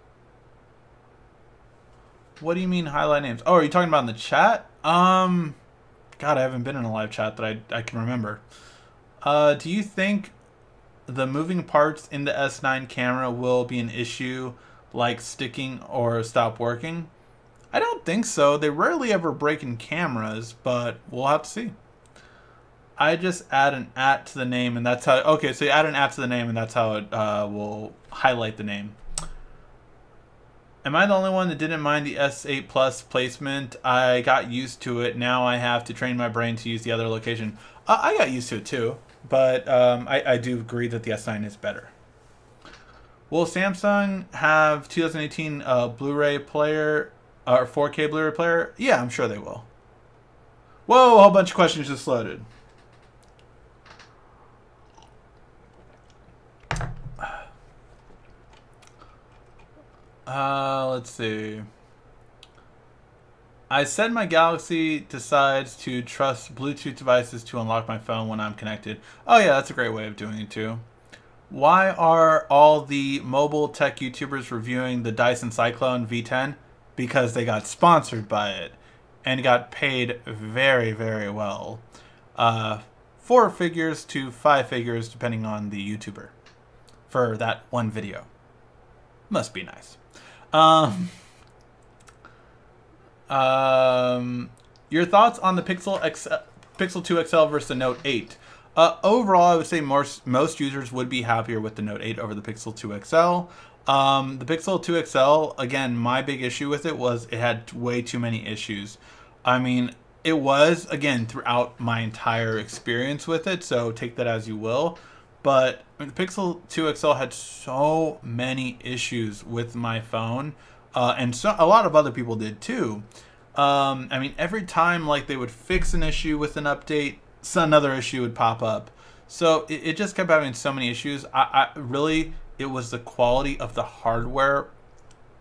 What do you mean highlight names? Oh, are you talking about in the chat? God, I haven't been in a live chat that I can remember. Do you think the moving parts in the S9 camera will be an issue, like sticking or stop working? I don't think so. They rarely ever break in cameras, but we'll have to see. I just add an @ to the name, and that's how... Okay, so you add an @ to the name, and that's how it will highlight the name. Am I the only one that didn't mind the S8 Plus placement? I got used to it. Now I have to train my brain to use the other location. I got used to it too, but I do agree that the S9 is better. Will Samsung have 2018 Blu-ray player or 4K Blu-ray player? Yeah, I'm sure they will. Whoa, a whole bunch of questions just loaded. Let's see. I said my Galaxy decides to trust Bluetooth devices to unlock my phone when I'm connected. Oh yeah, that's a great way of doing it too. Why are all the mobile tech YouTubers reviewing the Dyson Cyclone V10? Because they got sponsored by it and got paid very, very well. 4 figures to 5 figures depending on the YouTuber for that one video. Must be nice. Your thoughts on the Pixel 2 XL versus the Note 8? Overall, I would say most users would be happier with the Note 8 over the Pixel 2 XL. The Pixel 2 XL, again, my big issue with it was it had way too many issues. I mean, it was, again, throughout my entire experience with it, so take that as you will. But the Pixel 2 XL had so many issues with my phone, and so a lot of other people did too. I mean, every time like they would fix an issue with an update, another issue would pop up. So it just kept having so many issues. I really, it was the quality of the hardware,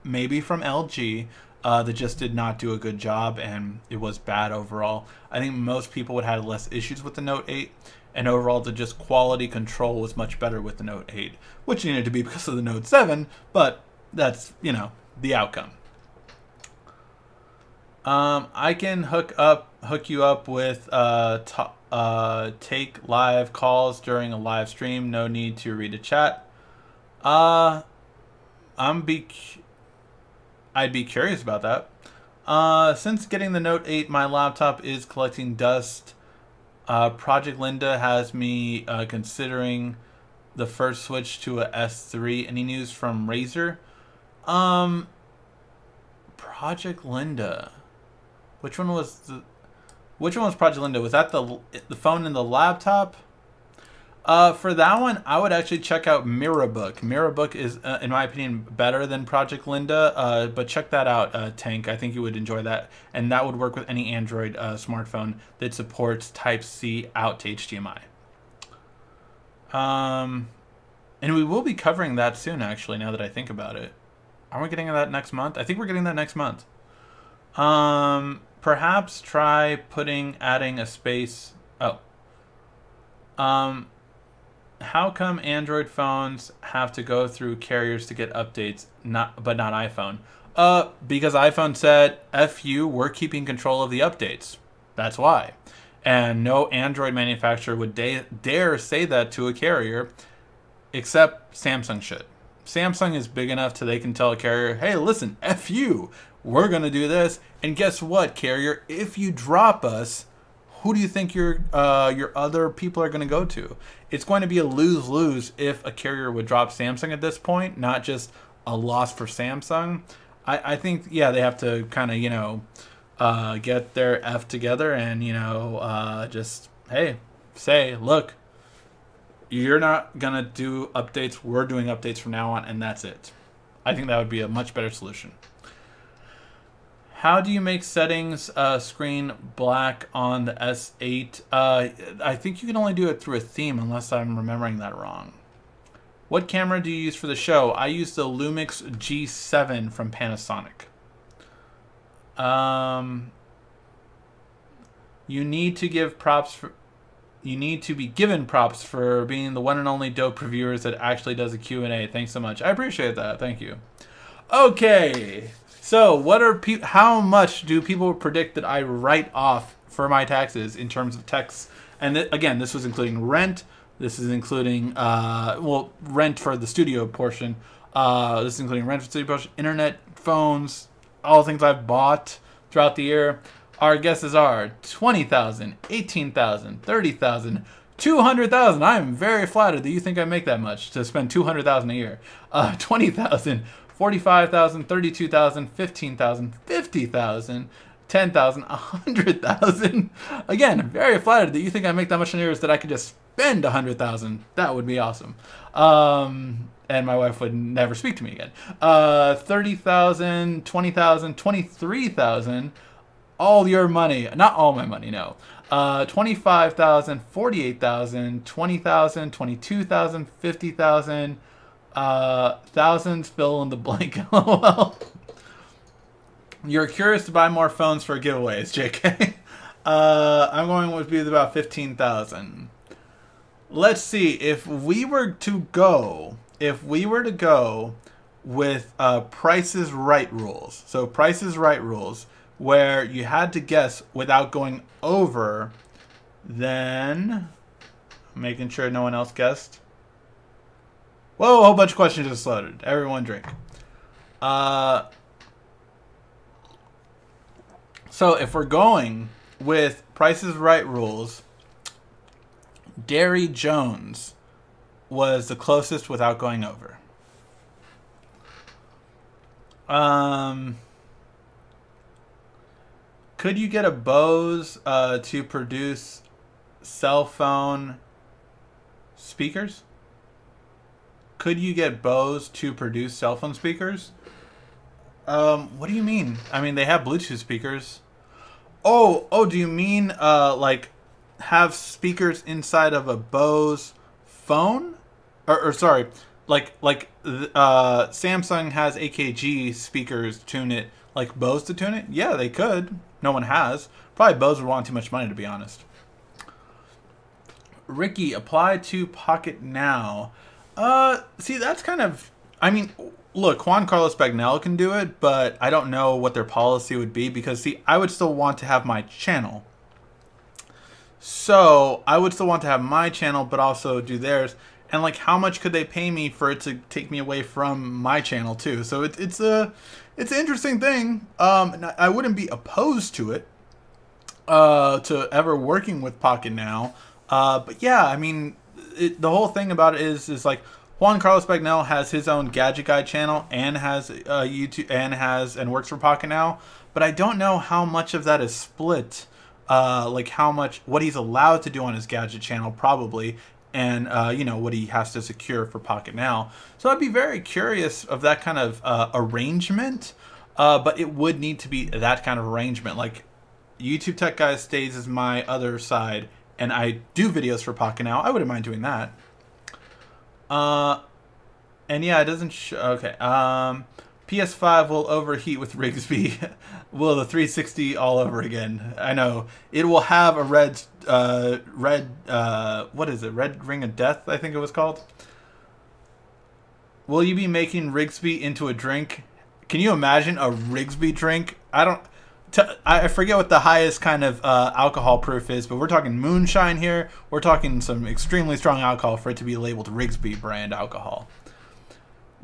maybe from LG, that just did not do a good job, and it was bad overall. I think most people would have less issues with the Note 8. And overall, the just quality control was much better with the Note 8, which needed to be because of the Note 7, but that's, you know, the outcome. I can hook you up with take live calls during a live stream. No need to read a chat. I'd be curious about that. Since getting the Note 8, my laptop is collecting dust. Project Linda has me considering the first switch to a S3. Any news from Razer? Project Linda. Which one was Project Linda? Was that the phone and the laptop? For that one, I would actually check out Mirabook. Mirabook is, in my opinion, better than Project Linda, but check that out, Tank. I think you would enjoy that, and that would work with any Android smartphone that supports Type-C out to HDMI. And we will be covering that soon, actually, now that I think about it. Are we getting that next month? I think we're getting that next month. Perhaps try adding a space... Oh. How come Android phones have to go through carriers to get updates, but not iPhone? Because iPhone said, F you, we're keeping control of the updates. That's why. And no Android manufacturer would dare say that to a carrier, except Samsung should. Samsung is big enough to they can tell a carrier, hey, listen, F you, we're going to do this. And guess what, carrier? If you drop us, who do you think your other people are going to go to? It's going to be a lose-lose if a carrier would drop Samsung at this point, not just a loss for Samsung. I think, yeah, they have to kind of, get their F together and, just, hey, say, look, you're not going to do updates. We're doing updates from now on, and that's it. I think that would be a much better solution. How do you make settings screen black on the S8? I think you can only do it through a theme unless I'm remembering that wrong. What camera do you use for the show? I use the Lumix G7 from Panasonic. You need to give props for... You need to be given props for being the one and only dope reviewers that actually does a Q&A. Thanks so much. I appreciate that. Thank you. Okay. So, how much do people predict that I write off for my taxes in terms of tax? And again, this was including rent. This is including, rent for the studio portion. This is including rent for the studio portion, internet, phones, all the things I've bought throughout the year. Our guesses are $20,000, $18,000, $30,000, $200,000. I am very flattered that you think I make that much to spend $200,000 a year. $20,000, $45,000, $32,000, $15,000, $50,000, $10,000, $100,000. Again, very flattered that you think I make that much in years that I could just spend $100,000. That would be awesome. And my wife would never speak to me again. $30,000, $20,000, $23,000. All your money, not all my money, no. $25,000, $48,000, $20,000, $22,000, $50,000, thousands fill in the blank. LOL. You're curious to buy more phones for giveaways, JK. I'm going with be about 15,000. Let's see if we were to go with Price is Right rules. So Price is Right rules, where you had to guess without going over, then making sure no one else guessed. Whoa, a whole bunch of questions just loaded. Everyone drink. So if we're going with Price is Right rules, Derry Jones was the closest without going over. Could you get a Bose to produce cell phone speakers? Could you get Bose to produce cell phone speakers? What do you mean? I mean, they have Bluetooth speakers. Oh, do you mean like have speakers inside of a Bose phone? Or sorry, like Samsung has AKG speakers to tune it, like Bose to tune it? Yeah, they could. No one has. Probably Bose would want too much money, to be honest. Ricky, apply to Pocket Now. See, that's kind of... I mean, look, Juan Carlos Bagnell can do it, but I don't know what their policy would be because, see, I would still want to have my channel. So, I would still want to have my channel, but also do theirs. And, like, how much could they pay me for it to take me away from my channel, too? So, it's an interesting thing. I wouldn't be opposed to it, to ever working with Pocket Now. But, yeah, I mean, the whole thing about it is like, Juan Carlos Bagnell has his own Gadget Guy channel and has YouTube and works for Pocket Now. But I don't know how much of that is split. Like what he's allowed to do on his Gadget channel, probably. And, what he has to secure for Pocket Now. So I'd be very curious of that kind of arrangement. But it would need to be that kind of arrangement. Like, YouTube Tech Guy stays as my other side, and I do videos for Pocket Now. I wouldn't mind doing that. And yeah, it doesn't okay. PS5 will overheat with Rigsby. Will the 360 all over again? I know. It will have a red, what is it? Red Ring of Death, I think it was called. Will you be making Rigsby into a drink? Can you imagine a Rigsby drink? I forget what the highest kind of alcohol proof is, but we're talking moonshine here. We're talking some extremely strong alcohol for it to be labeled Rigsby brand alcohol.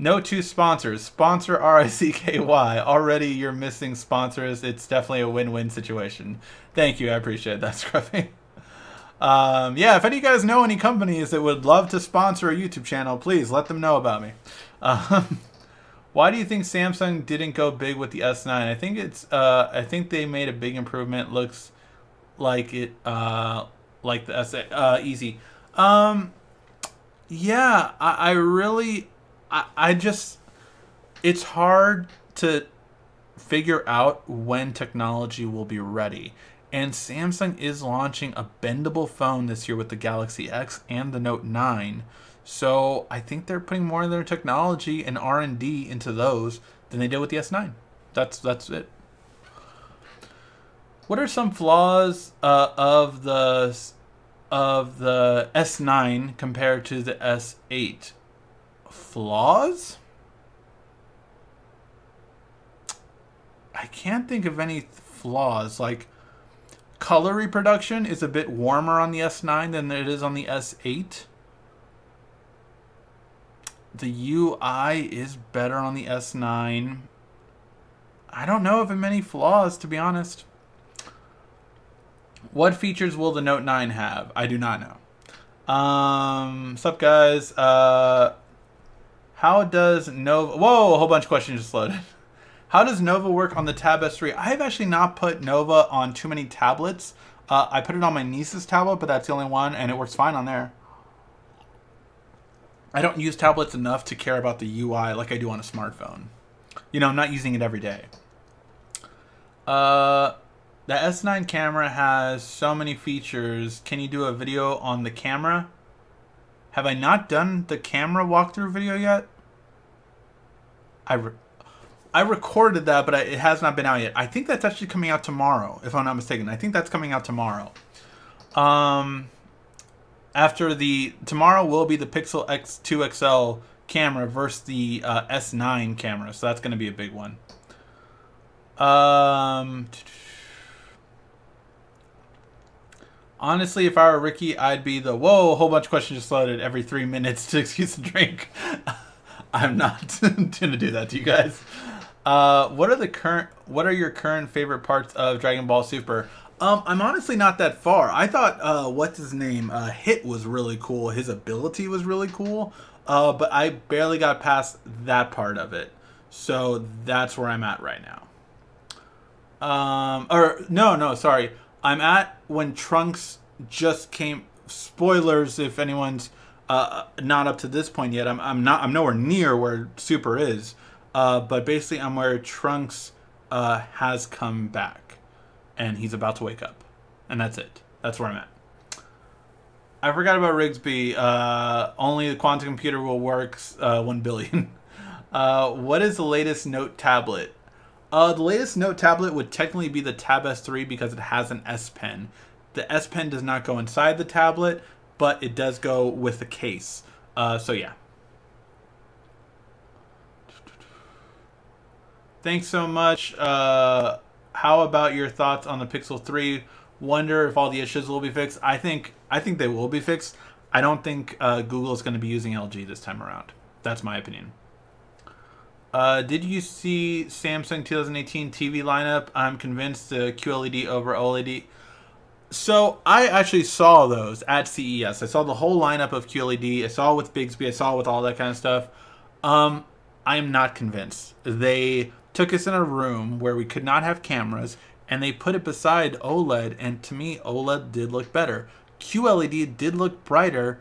No two sponsors. Sponsor RICKY. Already you're missing sponsors. It's definitely a win-win situation. Thank you. I appreciate that, Scruffy. Yeah, if any of you guys know any companies that would love to sponsor a YouTube channel, please let them know about me. Why do you think Samsung didn't go big with the S9? I think I think they made a big improvement. Looks like it like the S8 easy. Yeah, I really I just it's hard to figure out when technology will be ready. And Samsung is launching a bendable phone this year with the Galaxy X and the Note 9. So I think they're putting more of their technology and R&D into those than they did with the S9. That's it. What are some flaws of the S9 compared to the S8? Flaws? I can't think of any flaws. Like, color reproduction is a bit warmer on the S9 than it is on the S8. The UI is better on the S9. I don't know of many flaws, to be honest. What features will the Note 9 have? I do not know. What's up, guys? How does Nova... Whoa, a whole bunch of questions just loaded. How does Nova work on the Tab S3? I have actually not put Nova on too many tablets. I put it on my niece's tablet, but that's the only one, and it works fine on there. I don't use tablets enough to care about the UI like I do on a smartphone. You know, I'm not using it every day. The S9 camera has so many features. Can you do a video on the camera? Have I not done the camera walkthrough video yet? I recorded that, but it has not been out yet. I think that's actually coming out tomorrow, if I'm not mistaken. I think that's coming out tomorrow. Tomorrow will be the Pixel X2 XL camera versus the S9 camera, so that's going to be a big one. Honestly, if I were Ricky, I'd be the whoa, a whole bunch of questions just loaded every 3 minutes to excuse the drink. I'm not going to do that to you guys. What are your current favorite parts of Dragon Ball Super? I'm honestly not that far. I thought what's his name? Hit was really cool. His ability was really cool. But I barely got past that part of it. So that's where I'm at right now. No, sorry. I'm at when Trunks just came. Spoilers if anyone's not up to this point yet. I'm nowhere near where Super is. But basically I'm where Trunks has come back. And he's about to wake up. And that's it. That's where I'm at. I forgot about Rigsby. Only the quantum computer will work 1 billion. What is the latest Note tablet? The latest Note tablet would technically be the Tab S3 because it has an S Pen. The S Pen does not go inside the tablet, but it does go with the case. So yeah. Thanks so much. How about your thoughts on the Pixel 3? Wonder if all the issues will be fixed. I think they will be fixed. I don't think Google is going to be using LG this time around. That's my opinion. Did you see Samsung 2018 TV lineup? I'm convinced the QLED over OLED. So I actually saw those at CES. I saw the whole lineup of QLED. I saw it with Bixby. I saw it with all that kind of stuff. I am not convinced. They took us in a room where we could not have cameras, and they put it beside OLED, and to me, OLED did look better. QLED did look brighter,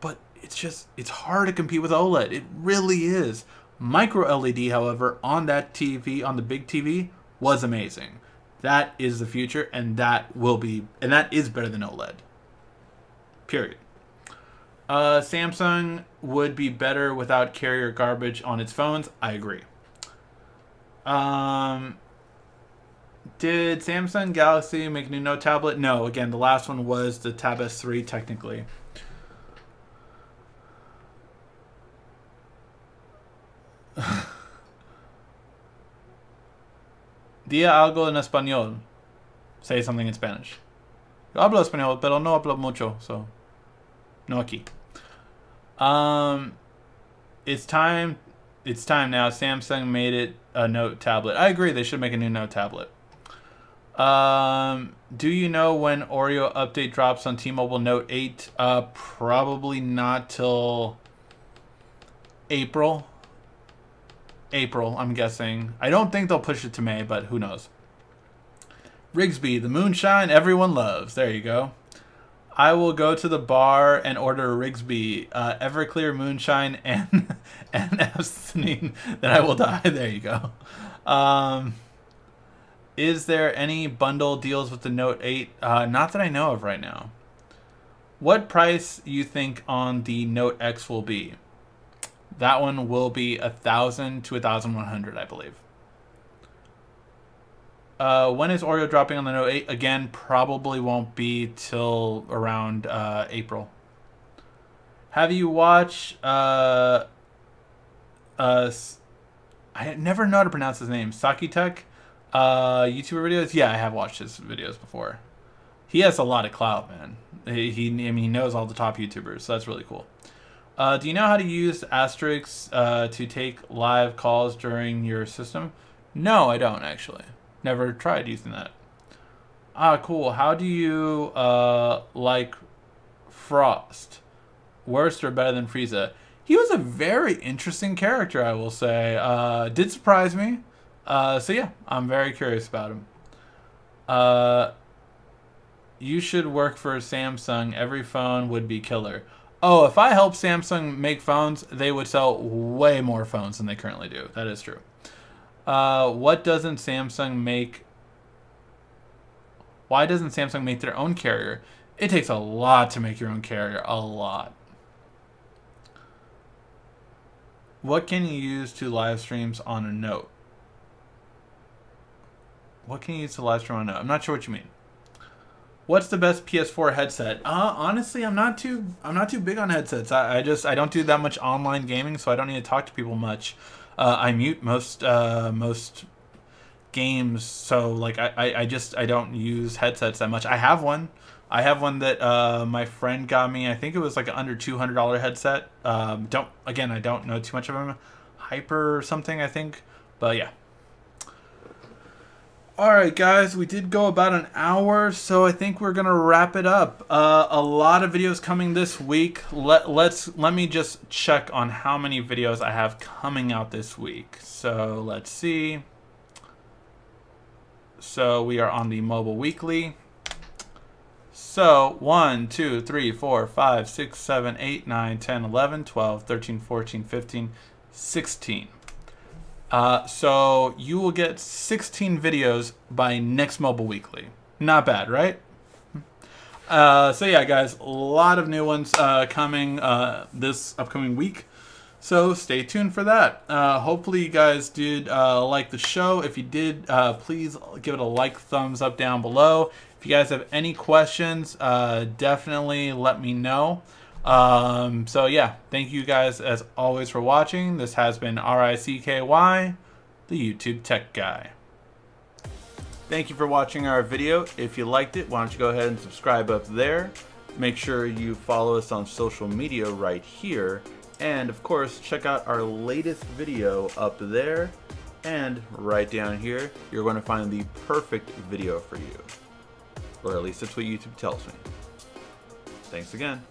but it's hard to compete with OLED. It really is. Micro LED, however, on that TV, on the big TV, was amazing. That is the future, and that is better than OLED. Period. Samsung would be better without carrier garbage on its phones. I agree. Did Samsung Galaxy make a new Note tablet? No. Again, the last one was the Tab S3, technically. Día algo en español. Say something in Spanish. Yo hablo español, pero no hablo mucho, so no aquí. It's time now. Samsung made it a Note tablet. I agree, they should make a new Note tablet. Do you know when Oreo update drops on T-Mobile Note 8? Probably not till April. April, I'm guessing. I don't think they'll push it to May, but who knows. Rigsby, the moonshine everyone loves. There you go. I will go to the bar and order a Rigsby, Everclear moonshine, and abstinine. Then I will die. There you go. Is there any bundle deals with the Note 8? Not that I know of right now. What price you think on the Note X will be? That one will be $1,000 to $1,100, I believe. When is Oreo dropping on the Note 8? Again, probably won't be till around April. Have you watched I never know how to pronounce his name. Sakitek YouTuber videos? Yeah, I have watched his videos before. He has a lot of clout, man. I mean, he knows all the top YouTubers, so that's really cool. Do you know how to use asterisks to take live calls during your system? No, I don't actually. Never tried using that. Ah, cool. How do you like Frost? Worse or better than Frieza? He was a very interesting character, I will say. Did surprise me. So yeah, I'm very curious about him. You should work for Samsung. Every phone would be killer. Oh, if I help Samsung make phones, they would sell way more phones than they currently do. That is true. What doesn't Samsung make? Why doesn't Samsung make their own carrier? It takes a lot to make your own carrier. A lot. What can you use to live streams on a Note? What can you use to live stream on a Note? I'm not sure what you mean. What's the best PS4 headset? Honestly, I'm not too big on headsets. I don't do that much online gaming, so I don't need to talk to people much. I mute most games, so like I don't use headsets that much. I have one. I have one that my friend got me. I think it was like an under $200 headset. I don't know too much of them. Hyper or something, I think. But yeah. Alright guys, we did go about an hour, so I think we're gonna wrap it up. A lot of videos coming this week. Let me just check on how many videos I have coming out this week. So let's see. So we are on the Mobile Weekly. So 1, 2, 3, 4, 5, 6, 7, 8, 9, 10, 11, 12, 13, 14, 15, 16. So you will get 16 videos by next Mobile Weekly. Not bad, right? So yeah, guys, a lot of new ones coming this upcoming week. So stay tuned for that. Hopefully you guys did like the show. If you did, please give it a like, thumbs up down below. If you guys have any questions, definitely let me know. So yeah, thank you guys as always for watching. This has been RICKY, the YouTube Tech Guy. Thank you for watching our video. If you liked it, why don't you go ahead and subscribe up there. Make sure you follow us on social media right here. And of course, check out our latest video up there. And right down here, you're going to find the perfect video for you. Or at least that's what YouTube tells me. Thanks again.